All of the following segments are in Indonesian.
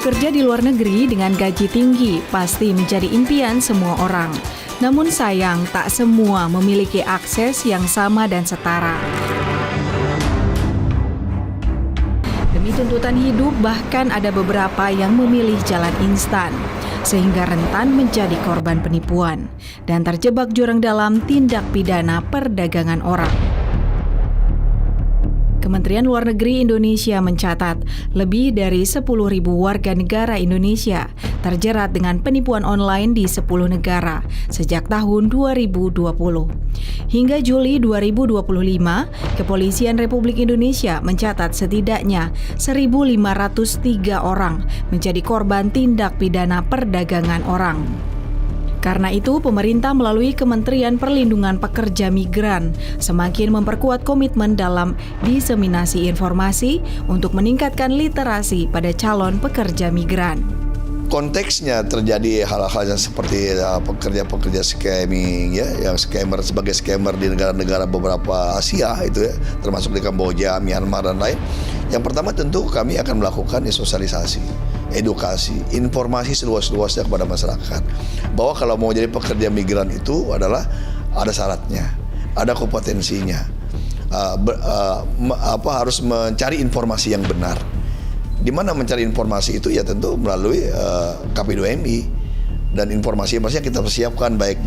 Bekerja di luar negeri dengan gaji tinggi pasti menjadi impian semua orang. Namun sayang, tak semua memiliki akses yang sama dan setara. Demi tuntutan hidup, bahkan ada beberapa yang memilih jalan instan, sehingga rentan menjadi korban penipuan dan terjebak jurang dalam tindak pidana perdagangan orang. Kementerian Luar Negeri Indonesia mencatat lebih dari 10.000 warga negara Indonesia terjerat dengan penipuan online di 10 negara sejak tahun 2020. Hingga Juli 2025, Kepolisian Republik Indonesia mencatat setidaknya 1.503 orang menjadi korban tindak pidana perdagangan orang. Karena itu, pemerintah melalui Kementerian Perlindungan Pekerja Migran semakin memperkuat komitmen dalam diseminasi informasi untuk meningkatkan literasi pada calon pekerja migran. Konteksnya terjadi hal-hal yang seperti pekerja-pekerja scamming, ya, yang sebagai scammer di negara-negara beberapa Asia itu ya, termasuk di Kamboja, Myanmar dan lain. Yang pertama tentu kami akan melakukan sosialisasi, edukasi, informasi seluas-luasnya kepada masyarakat bahwa kalau mau jadi pekerja migran itu adalah ada syaratnya, ada kompetensinya, harus mencari informasi yang benar. Di mana mencari informasi itu ya tentu melalui KP2MI dan informasi yang kita persiapkan baik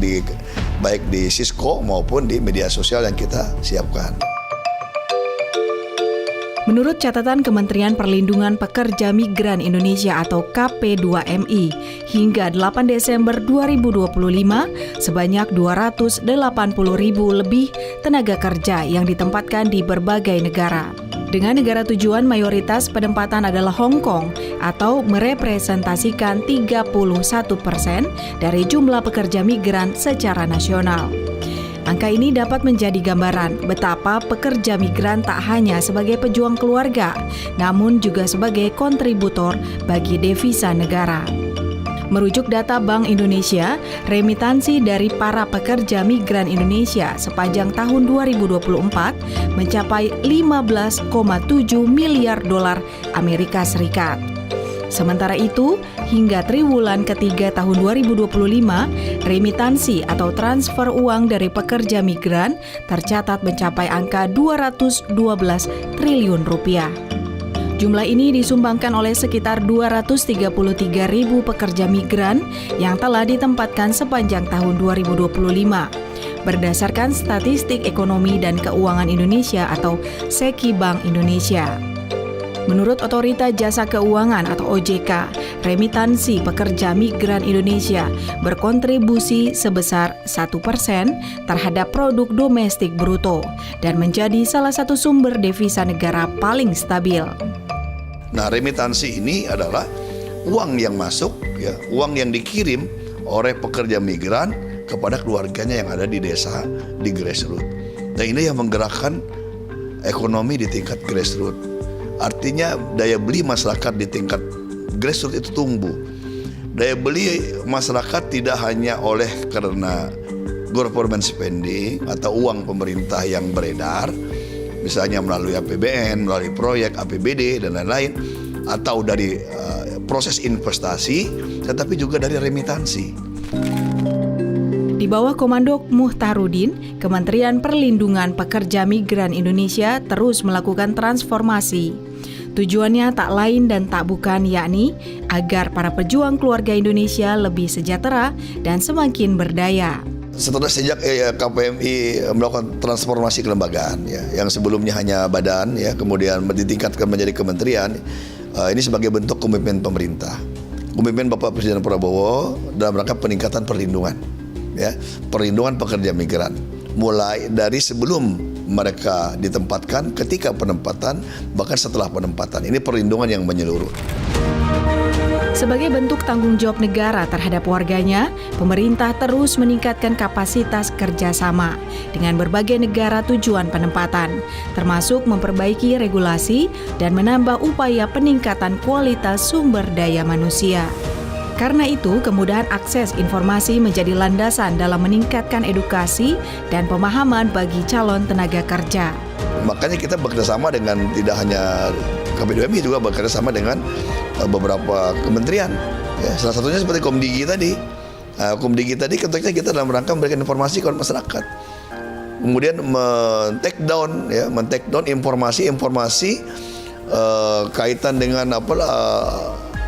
di Cisco maupun di media sosial yang kita siapkan. Menurut catatan Kementerian Perlindungan Pekerja Migran Indonesia atau KP2MI, hingga 8 Desember 2025, sebanyak 280.000 lebih tenaga kerja yang ditempatkan di berbagai negara. Dengan negara tujuan mayoritas penempatan adalah Hong Kong atau merepresentasikan 31% dari jumlah pekerja migran secara nasional. Angka ini dapat menjadi gambaran betapa pekerja migran tak hanya sebagai pejuang keluarga, namun juga sebagai kontributor bagi devisa negara. Merujuk data Bank Indonesia, remitansi dari para pekerja migran Indonesia sepanjang tahun 2024 mencapai 15,7 miliar dolar Amerika Serikat. Sementara itu, hingga triwulan ketiga tahun 2025, remitansi atau transfer uang dari pekerja migran tercatat mencapai angka 212 triliun rupiah. Jumlah ini disumbangkan oleh sekitar 233.000 pekerja migran yang telah ditempatkan sepanjang tahun 2025. Berdasarkan Statistik Ekonomi dan Keuangan Indonesia atau SEKI Bank Indonesia. Menurut Otorita Jasa Keuangan atau OJK, remitansi pekerja migran Indonesia berkontribusi sebesar 1% terhadap produk domestik bruto dan menjadi salah satu sumber devisa negara paling stabil. Nah, remitansi ini adalah uang yang masuk, ya, uang yang dikirim oleh pekerja migran kepada keluarganya yang ada di desa, di grassroots. Dan ini yang menggerakkan ekonomi di tingkat grassroots. Artinya daya beli masyarakat di tingkat grassroots itu tumbuh. Daya beli masyarakat tidak hanya oleh karena government spending atau uang pemerintah yang beredar, misalnya melalui APBN, melalui proyek APBD dan lain-lain, atau dari proses investasi, tetapi juga dari remitansi. Di bawah komando Muhtarudin, Kementerian Perlindungan Pekerja Migran Indonesia terus melakukan transformasi. Tujuannya tak lain dan tak bukan yakni agar para pejuang keluarga Indonesia lebih sejahtera dan semakin berdaya. Setelah sejak KPMI melakukan transformasi kelembagaan, ya, yang sebelumnya hanya badan, ya, kemudian ditingkatkan menjadi kementerian, ini sebagai bentuk komitmen pemerintah, komitmen Bapak Presiden Prabowo dalam rangka peningkatan perlindungan, ya, perlindungan pekerja migran, mulai dari sebelum mereka ditempatkan, ketika penempatan, bahkan setelah penempatan. Ini perlindungan yang menyeluruh. Sebagai bentuk tanggung jawab negara terhadap warganya, pemerintah terus meningkatkan kapasitas kerjasama dengan berbagai negara tujuan penempatan, termasuk memperbaiki regulasi dan menambah upaya peningkatan kualitas sumber daya manusia. Karena itu, kemudahan akses informasi menjadi landasan dalam meningkatkan edukasi dan pemahaman bagi calon tenaga kerja. Makanya kita bekerjasama dengan tidak hanya KP2MI juga bekerja sama dengan beberapa kementerian. Ya, salah satunya seperti Komdigi tadi. Komdigi tadi konteksnya kita dalam rangka memberikan informasi kepada masyarakat. Kemudian men-take down informasi-informasi kaitan dengan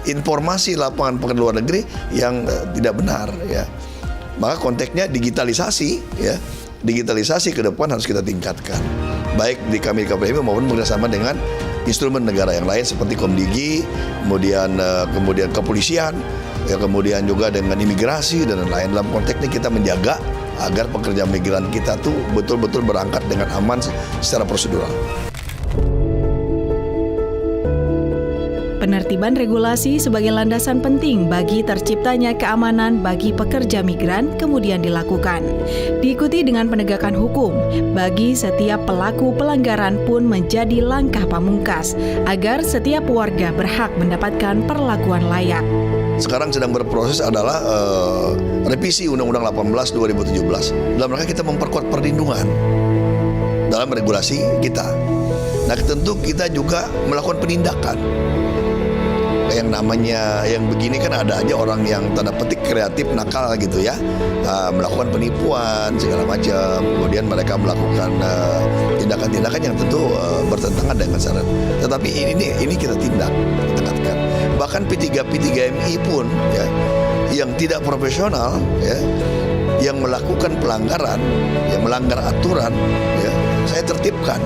informasi lapangan pekerjaan luar negeri yang tidak benar, ya. Maka konteksnya digitalisasi, ya. Digitalisasi ke depan harus kita tingkatkan, baik di kami KPMI maupun bekerjasama dengan instrumen negara yang lain seperti Komdigi, kemudian kepolisian, ya, kemudian juga dengan imigrasi dan lain-lain. Dalam konteksnya kita menjaga agar pekerja migran kita tuh betul-betul berangkat dengan aman secara prosedural. Penertiban regulasi sebagai landasan penting bagi terciptanya keamanan bagi pekerja migran kemudian dilakukan. Diikuti dengan penegakan hukum bagi setiap pelaku pelanggaran pun menjadi langkah pamungkas agar setiap warga berhak mendapatkan perlakuan layak. Sekarang sedang berproses adalah revisi Undang-Undang 18 2017 dalam rangka kita memperkuat perlindungan dalam regulasi kita. Nah, tentu kita juga melakukan penindakan. Yang namanya yang begini kan ada aja orang yang tanda petik kreatif nakal gitu ya, melakukan penipuan segala macam, kemudian mereka melakukan tindakan-tindakan yang tentu bertentangan dengan syarat. Tetapi ini kita tingkatkan. Bahkan P3MI pun ya, yang tidak profesional ya, yang melakukan pelanggaran, yang melanggar aturan ya, saya tertibkan.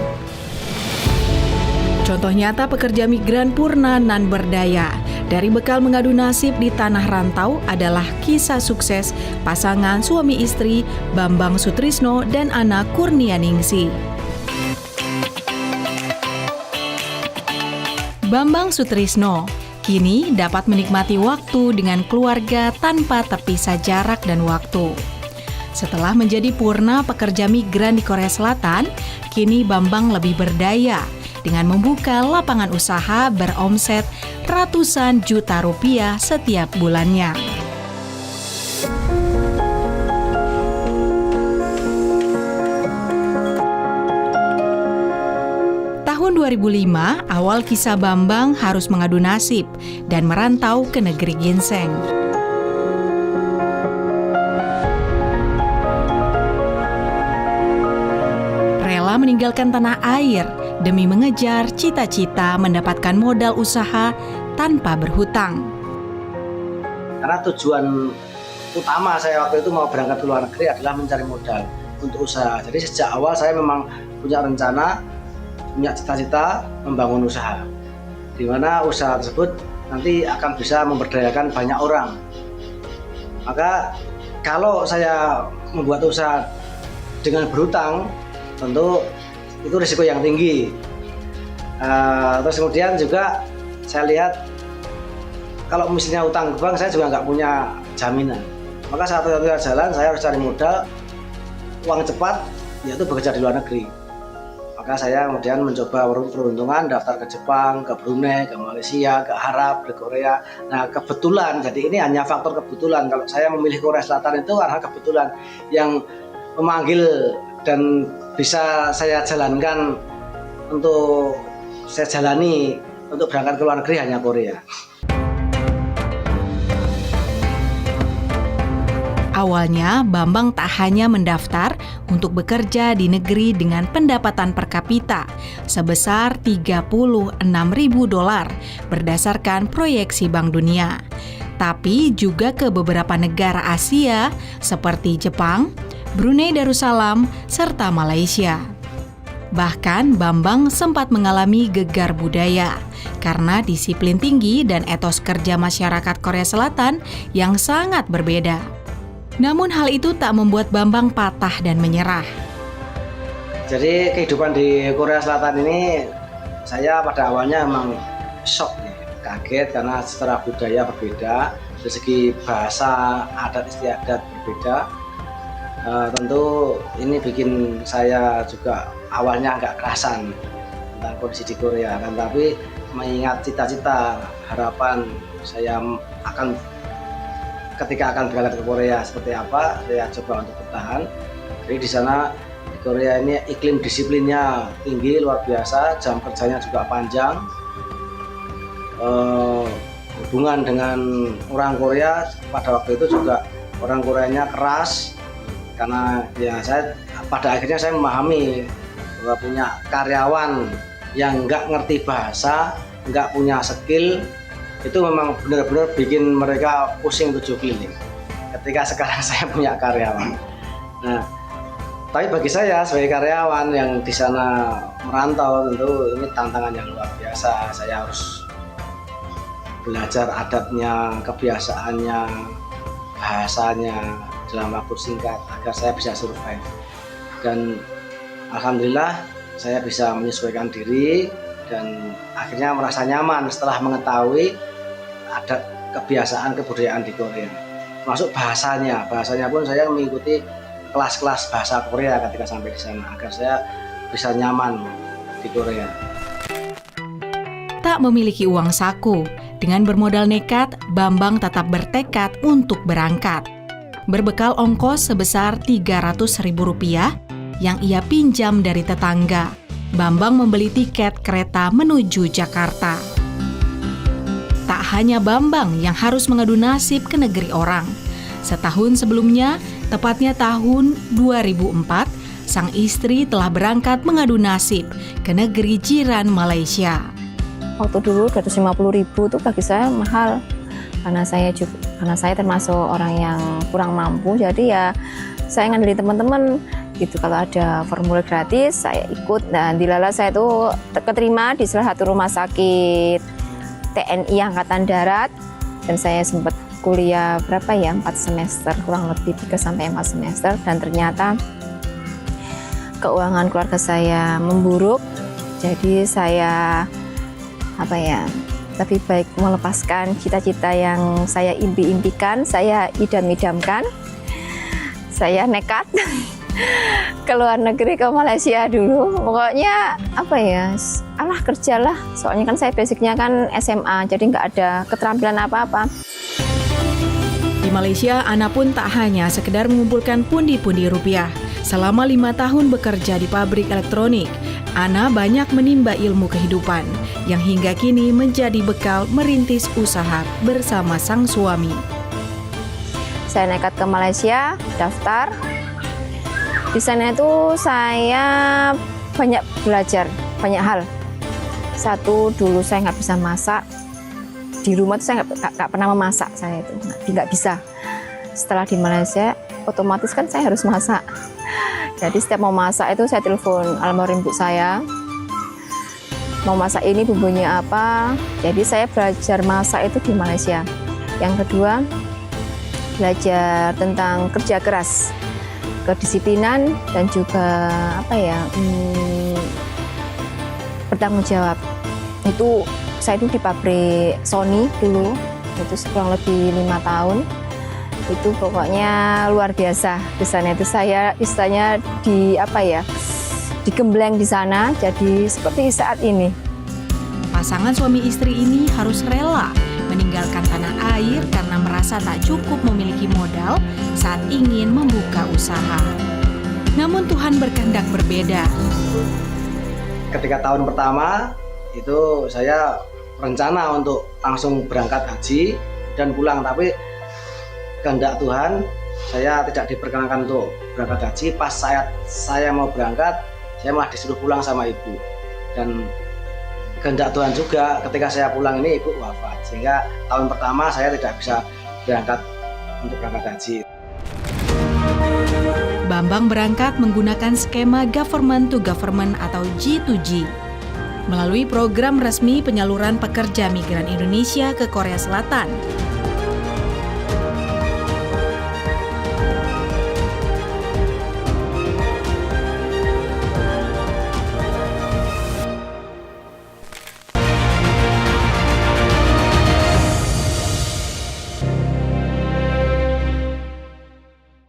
Contoh nyata pekerja migran Purna Nan Berdaya dari bekal mengadu nasib di tanah rantau adalah kisah sukses pasangan suami istri Bambang Sutrisno dan anak Kurnianingsi. Bambang Sutrisno kini dapat menikmati waktu dengan keluarga tanpa terpisah jarak dan waktu. Setelah menjadi purna pekerja migran di Korea Selatan, kini Bambang lebih berdaya dengan membuka lapangan usaha beromset ratusan juta rupiah setiap bulannya. Tahun 2005, awal kisah Bambang harus mengadu nasib dan merantau ke negeri ginseng. Rela meninggalkan tanah air demi mengejar cita-cita mendapatkan modal usaha tanpa berhutang. Karena tujuan utama saya waktu itu mau berangkat ke luar negeri adalah mencari modal untuk usaha. Jadi sejak awal saya memang punya rencana, punya cita-cita membangun usaha, di mana usaha tersebut nanti akan bisa memberdayakan banyak orang. Maka kalau saya membuat usaha dengan berhutang, tentu itu risiko yang tinggi. Terus kemudian juga saya lihat kalau misalnya utang ke bank, saya juga nggak punya jaminan. Maka satu-satunya jalan saya harus cari modal, uang cepat, yaitu bekerja di luar negeri. Maka saya kemudian mencoba peruntungan, daftar ke Jepang, ke Brunei, ke Malaysia, ke Arab, ke Korea. Nah kebetulan, jadi ini hanya faktor kebetulan. Kalau saya memilih Korea Selatan itu karena kebetulan yang memanggil dan bisa saya jalankan untuk saya jalani untuk berangkat ke luar negeri hanya Korea. Awalnya, Bambang tak hanya mendaftar untuk bekerja di negeri dengan pendapatan per kapita sebesar $36.000 berdasarkan proyeksi Bank Dunia, tapi juga ke beberapa negara Asia seperti Jepang, Brunei Darussalam, serta Malaysia. Bahkan Bambang sempat mengalami gegar budaya karena disiplin tinggi dan etos kerja masyarakat Korea Selatan yang sangat berbeda. Namun hal itu tak membuat Bambang patah dan menyerah. Jadi kehidupan di Korea Selatan ini saya pada awalnya memang shock, kaget karena secara budaya berbeda, dari segi bahasa, adat istiadat berbeda. Tentu ini bikin saya juga awalnya agak kerasan tentang kondisi di Korea, kan, tapi mengingat cita-cita, harapan saya akan ketika akan berangkat ke Korea seperti apa, saya coba untuk bertahan. Jadi di sana di Korea ini iklim disiplinnya tinggi luar biasa, jam kerjanya juga panjang, hubungan dengan orang Korea pada waktu itu juga orang Koreanya keras, karena ya pada akhirnya saya memahami bahwa punya karyawan yang nggak ngerti bahasa, nggak punya skill, itu memang benar-benar bikin mereka pusing 7 keliling. Ketika sekarang saya punya karyawan. Nah, tapi bagi saya sebagai karyawan yang di sana merantau, tentu ini tantangan yang luar biasa. Saya harus belajar adatnya, kebiasaannya, bahasanya dalam waktu singkat agar saya bisa survive. Dan alhamdulillah saya bisa menyesuaikan diri dan akhirnya merasa nyaman setelah mengetahui adat, kebiasaan, kebudayaan di Korea. Termasuk bahasanya pun saya mengikuti kelas-kelas bahasa Korea ketika sampai di sana agar saya bisa nyaman di Korea. Tak memiliki uang saku, dengan bermodal nekat, Bambang tetap bertekad untuk berangkat. Berbekal ongkos sebesar Rp300.000 yang ia pinjam dari tetangga, Bambang membeli tiket kereta menuju Jakarta. Tak hanya Bambang yang harus mengadu nasib ke negeri orang. Setahun sebelumnya, tepatnya tahun 2004, sang istri telah berangkat mengadu nasib ke negeri jiran Malaysia. Waktu dulu 250.000 itu bagi saya mahal, karena saya termasuk orang yang kurang mampu, jadi ya saya ngandelin teman-teman gitu. Kalau ada formulir gratis saya ikut, dan dilala saya itu keterima di salah satu rumah sakit TNI Angkatan Darat, dan saya sempat kuliah 4 semester, kurang lebih 3-4 semester, dan ternyata keuangan keluarga saya memburuk. Jadi saya lebih baik melepaskan cita-cita yang saya impi-impikan, saya idam-idamkan. Saya nekat ke luar negeri, ke Malaysia dulu. Pokoknya kerjalah. Soalnya kan saya basicnya kan SMA, jadi nggak ada keterampilan apa-apa. Di Malaysia, Ana pun tak hanya sekedar mengumpulkan pundi-pundi rupiah. Selama 5 tahun bekerja di pabrik elektronik, Ana banyak menimba ilmu kehidupan yang hingga kini menjadi bekal merintis usaha bersama sang suami. Saya nekat ke Malaysia, daftar. Di sana itu saya banyak belajar, banyak hal. Satu, dulu saya nggak bisa masak. Di rumah tuh saya nggak pernah memasak, saya itu nggak bisa. Setelah di Malaysia, otomatis kan saya harus masak. Jadi setiap mau masak itu saya telepon almarhum ibu saya, mau masak ini bumbunya apa. Jadi saya belajar masak itu di Malaysia. Yang kedua, belajar tentang kerja keras, kedisiplinan, dan juga bertanggung jawab. Itu saya itu di pabrik Sony dulu, itu kurang lebih 5 tahun. Itu pokoknya luar biasa. Di sana itu saya istilahnya digembleng di sana, jadi seperti saat ini. Pasangan suami istri ini harus rela meninggalkan tanah air karena merasa tak cukup memiliki modal saat ingin membuka usaha. Namun Tuhan berkehendak berbeda. Ketika tahun pertama itu saya rencana untuk langsung berangkat haji dan pulang, tapi kehendak Tuhan saya tidak diperkenankan untuk berangkat haji. Pas saat saya mau berangkat, saya malah disuruh pulang sama ibu. Dan kehendak Tuhan juga ketika saya pulang ini ibu wafat, sehingga tahun pertama saya tidak bisa berangkat untuk berangkat haji. Bambang berangkat menggunakan skema government to government atau G2G. Melalui program resmi penyaluran pekerja migran Indonesia ke Korea Selatan,